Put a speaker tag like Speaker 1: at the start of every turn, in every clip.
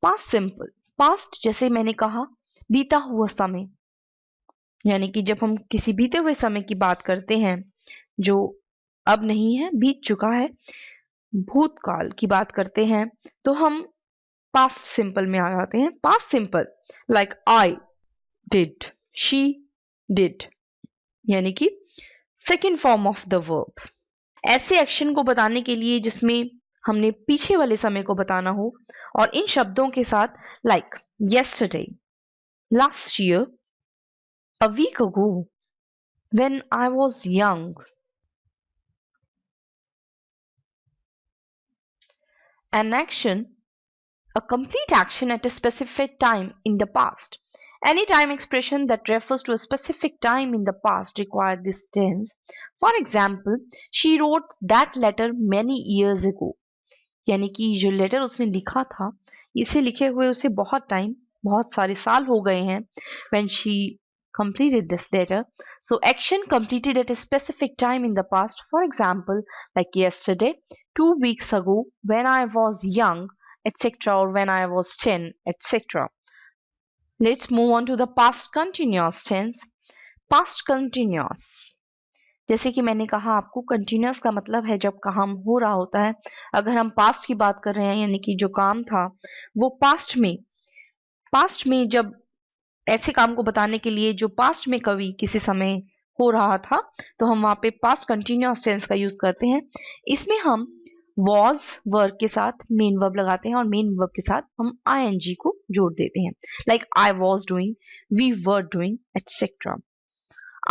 Speaker 1: Past simple, past जैसे मैंने कहा बीता हुआ समय, यानी कि जब हम किसी बीते हुए समय की बात करते हैं जो अब नहीं है, बीत चुका है, भूतकाल की बात करते हैं, तो हम पास्ट सिंपल में आ जाते हैं। Past simple like I did, she did, यानी कि second form of the verb. ऐसे एक्शन को बताने के लिए जिसमें हमने पीछे वाले समय को बताना हो, और इन शब्दों के साथ like yesterday, last year, a week ago, when I was young. An action, a complete action at a specific time in the past. Any time expression that refers to a specific time in the past requires this tense. For example, she wrote that letter many years ago. यानी कि जो letter उसने लिखा था, इसे लिखे हुए उसे बहुत सारे साल हो गए हैं। When she completed this letter, so action completed at a specific time in the past, for example, like yesterday, 2 weeks ago, when I was young, etc., or when I was 10, etc. Let's move on to the past continuous tense. Past continuous, जैसे कि मैंने कहा आपको, continuous का मतलब है जब काम हो रहा होता है। अगर हम पास्ट की बात कर रहे हैं, यानी कि जो काम था वो पास्ट में जब ऐसे काम को बताने के लिए जो पास्ट में कभी किसी समय हो रहा था, तो हम वहां पे पास्ट कंटिन्यूअस टेंस का यूज करते हैं। इसमें हम वॉज वर्ब के साथ मेन वर्ब लगाते हैं और मेन वर्ब के साथ हम आईएनजी को जोड़ देते हैं, like I was doing, we were doing, etcetera.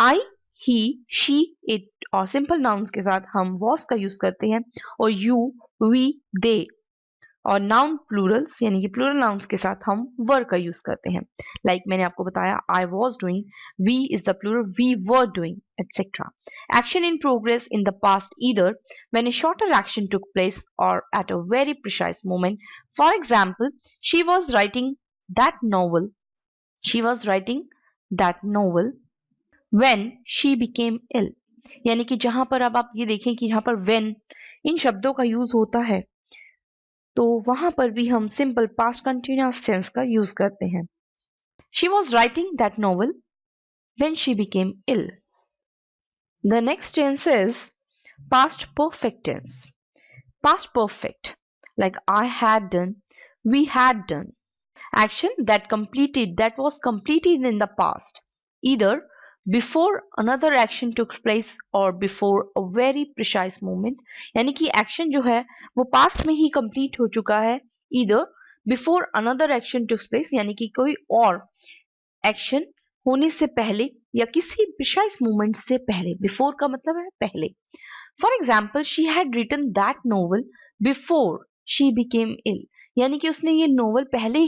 Speaker 1: I, he, she, it और सिंपल नाउन्स के साथ हम वॉज का यूज करते हैं, और यू, वी, दे और नाउन प्लूरल्स यानी कि प्लूरल नाउन्स के साथ हम वर का यूज करते हैं। लाइक मैंने आपको बताया, I was doing, we is the plural, we were doing, etcetera. Action in progress in the past either when a shorter action took place or at a very precise moment. For example, she was writing that novel, she was writing that novel when she became ill, यानी कि जहां पर अब आप ये देखें कि जहां पर when इन शब्दों का यूज होता है, तो वहां पर भी हम सिंपल पास्ट कंटिन्यूअस टेंस का यूज करते हैं। She was writing that novel when she became ill. The next tense is past perfect tense. Past perfect, like I had done, we had done. Action that was completed in the past, either before another action took place or before a very precise moment. यानी कि action जो है वो past में ही complete हो चुका है, either before another action took place, यानी कि कोई और एक्शन होने से पहले या किसी प्रिसाइज मोमेंट से पहले। बिफोर का मतलब है पहले। For example, she had written that novel before she became ill, यानी कि उसने ये नोवेल पहले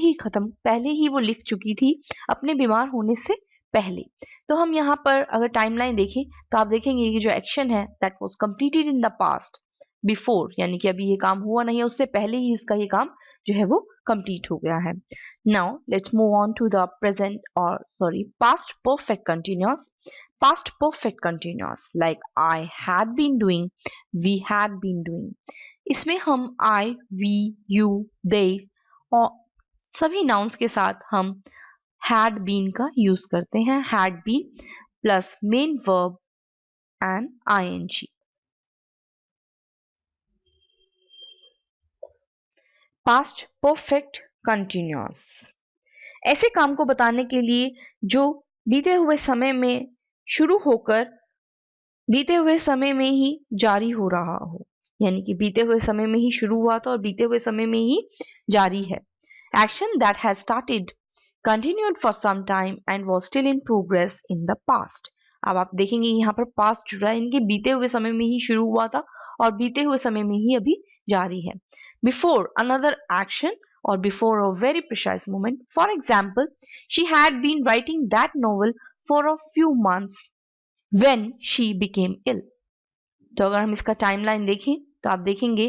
Speaker 1: ही वो लिख चुकी थी अपने बीमार होने से पहले। तो हम यहाँ पर अगर टाइमलाइन देखें तो आप देखेंगे कि जो एक्शन है that was completed in the past before, यानी कि अभी ये काम हुआ नहीं है, उससे पहले ही उसका ये काम जो है वो कंप्लीट हो गया है। Now let's move on to the present और past perfect continuous. Past perfect continuous like I had been doing, we had been doing. इसमें हम आई, वी, यू, दे और सभी नाउन्स के साथ हम हैड बीन का यूज करते हैं। Had been plus main verb and ING. Past perfect continuous, ऐसे काम को बताने के लिए जो बीते हुए समय में शुरू होकर बीते हुए समय में ही जारी हो रहा हो, यानी कि बीते हुए समय में ही शुरू हुआ था और बीते हुए समय में ही जारी है। Action that has started, continued for some time and was still in progress in the past. अब आप देखेंगे यहाँ पर पास्ट जुड़ा है, इनके बीते हुए समय में ही शुरू हुआ था और बीते हुए समय में ही अभी जारी है। Before another action or before a very precise moment. For example, she had been writing that novel for a few months when she became ill. तो अगर हम इसका टाइमलाइन देखें तो आप देखेंगे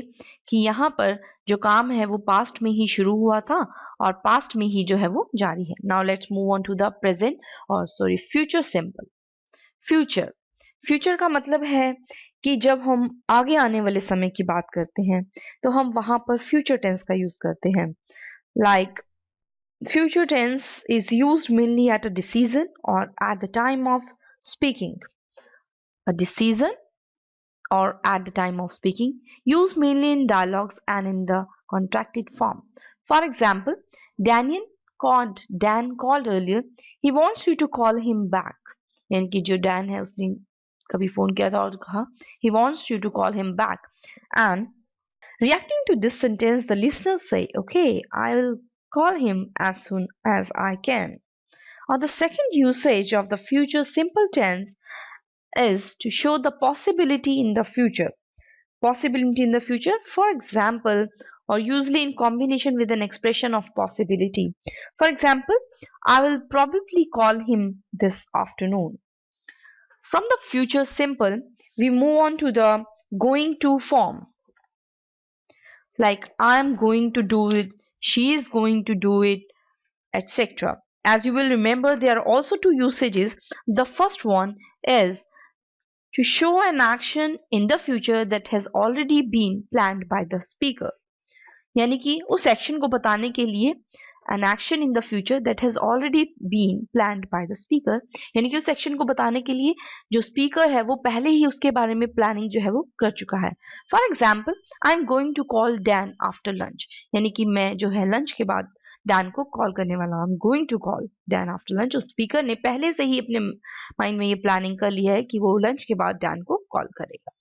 Speaker 1: कि यहाँ पर जो काम है वो पास्ट में ही शुरू हुआ था और पास्ट में ही जो है वो जारी है। Now let's move on to the present और फ्यूचर सिंपल। फ्यूचर का मतलब है कि जब हम आगे आने वाले समय की बात करते हैं तो हम वहां पर फ्यूचर टेंस का यूज करते हैं। Like future tense is used mainly at a decision or at the time of speaking. A decision or at the time of speaking, used mainly in dialogues and in the contracted form. For example, Dan called earlier. He wants you to call him back. यानी कि जो Dan है उसने कभी phone किया था और कहा he wants you to call him back. And reacting to this sentence, the listeners say, okay, I will call him as soon as I can. Or the second usage of the future simple tense is to show the possibility in the future. Possibility in the future, for example, or usually in combination with an expression of possibility. For example, I will probably call him this afternoon. From the future simple, we move on to the going to form. Like I'm going to do it, she is going to do it, etc. As you will remember, there are also two usages. The first one is to show an action in the future that has already been planned by the speaker. यानी कि उस action को बताने के लिए an action in the future that has already been planned by the speaker, यानी कि उस एक्शन को बताने के लिए जो स्पीकर है वो पहले ही उसके बारे में प्लानिंग जो है वो कर चुका है. For example, I am going to call Dan after lunch, यानी कि मैं जो है लंच के बाद डैन को कॉल करने वाला हूँ. I am going to call Dan after lunch. उस स्पीकर ने पहले से ही अपने माइंड में ये प्लानिंग कर लिया है कि वो लंच के बाद डैन को कॉल करेगा.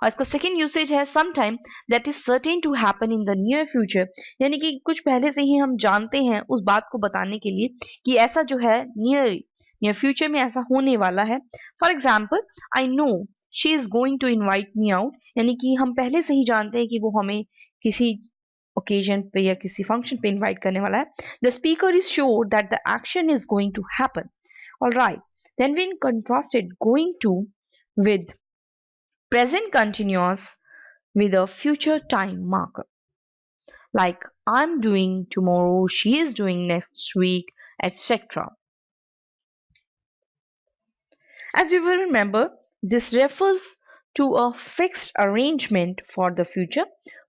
Speaker 1: और इसका सेकेंड यूसेज है some time that is certain to happen in the near future, यानी कि कुछ पहले से ही हम जानते हैं उस बात को बताने के लिए कि ऐसा जो है नियर फ्यूचर में ऐसा होने वाला है. For example, I know she is going to invite me out, यानी कि हम पहले से ही जानते हैं कि वो हमें किसी ओकेजन पे या किसी फंक्शन पे इनवाइट करने वाला है. The speaker is sure that the action is going to happen. Alright, then we contrasted going to with present continuous with a future time marker. Like I'm doing tomorrow, she is doing next week, etc. As you will remember, this refers to a fixed arrangement for the future.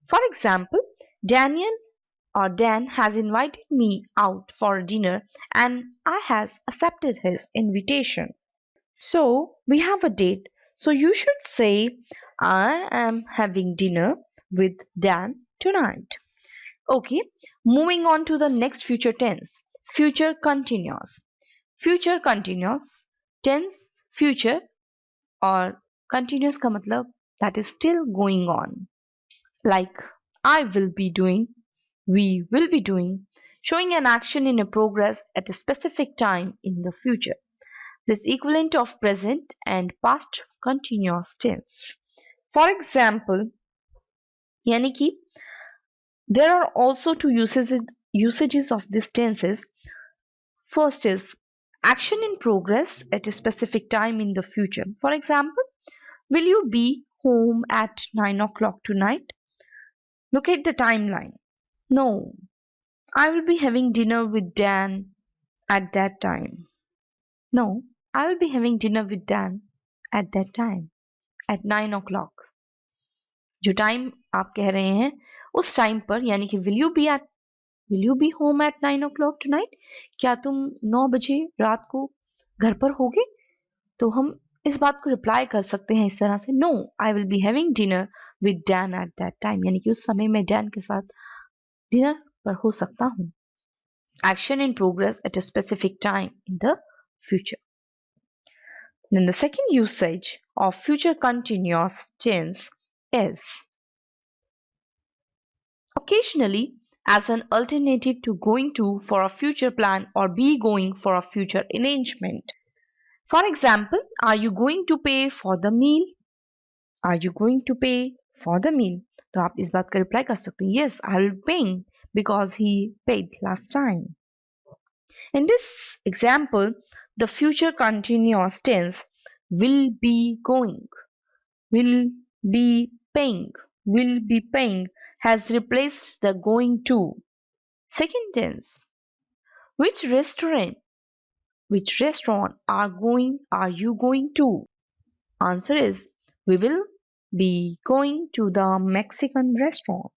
Speaker 1: For example, Daniel or Dan has invited me out for dinner and I has accepted his invitation. So we have a date. So you should say, I am having dinner with Dan tonight. Okay, moving on to the next future tense. Future continuous. Future continuous tense future और continuous का मतलब that is still going on. Like I will be doing, we will be doing, showing an action in a progress at a specific time in the future. This equivalent of present and past continuous tense. For example, यानी कि there are also two usages of these tenses. First is action in progress at a specific time in the future. For example, will you be home at 9 o'clock tonight? Look at the timeline. No, I will be having dinner with Dan at that time. No, I will be having dinner with Dan at that time, at 9 o'clock. जो time आप कह रहे हैं उस time पर, यानी कि will you be home at 9 o'clock tonight, क्या तुम 9 बजे रात को घर पर होगे? तो हम इस बात को रिप्लाई कर सकते हैं इस तरह से, no I will be having dinner with Dan at that time, यानी कि उस समय मैं डैन के साथ डिनर पर हो सकता हूँ. Action in progress at a specific time in the future. Then the second usage of future continuous tense is occasionally as an alternative to going to for a future plan or be going for a future arrangement. For example, are you going to pay for the meal? Are you going to pay for the meal? तो आप इस बात का reply कर सकते हैं, yes, I will be paying because he paid last time. In this example, the future continuous tense will be going, will be paying has replaced the going to. Second tense, which restaurant are you going to? Answer is we will be going to the Mexican restaurant.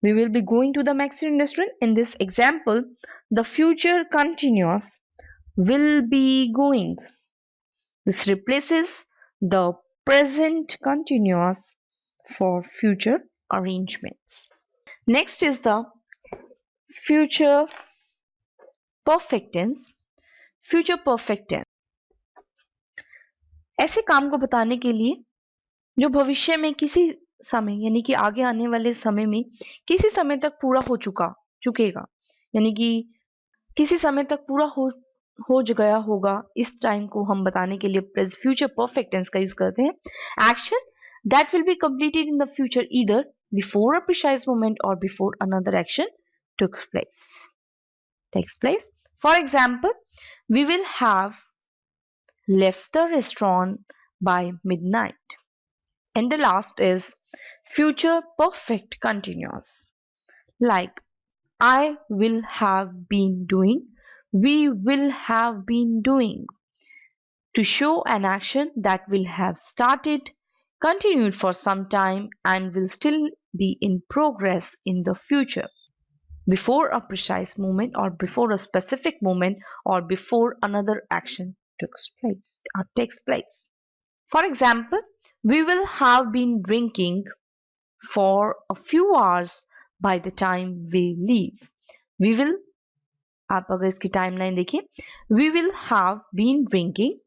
Speaker 1: We will be going to the Mexican restaurant. In this example, the future continuous will be going. This replaces the present continuous for future arrangements. Next is the future perfect tense. Future perfect tense ऐसे काम को बताने के लिए जो भविष्य में किसी समय यानी कि आगे आने वाले समय में किसी समय तक पूरा हो चुकेगा यानी कि किसी समय तक पूरा हो गया होगा, इस टाइम को हम बताने के लिए फ्यूचर परफेक्ट टेंस का यूज करते हैं। Action that will be completed in the future either before a precise moment or before another action takes place. For example, we will have left the restaurant by midnight. And the last is future perfect continuous. Like I will have been doing, we will have been doing. To show an action that will have started, continued for some time, and will still be in progress in the future. Before a precise moment or before a specific moment or before another action takes place. For example, we will have been drinking for a few hours by the time we leave. We will, आप अगर इसकी timeline देखिए, we will have been drinking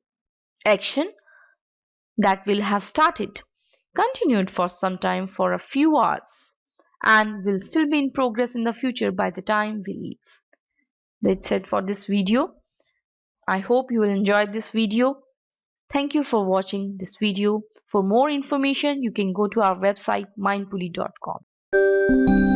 Speaker 1: action that will have started, continued for some time for a few hours, and will still be in progress in the future by the time we leave. That's it for this video. I hope you will enjoy this video. Thank you for watching this video. For more information, you can go to our website mindpulley.com.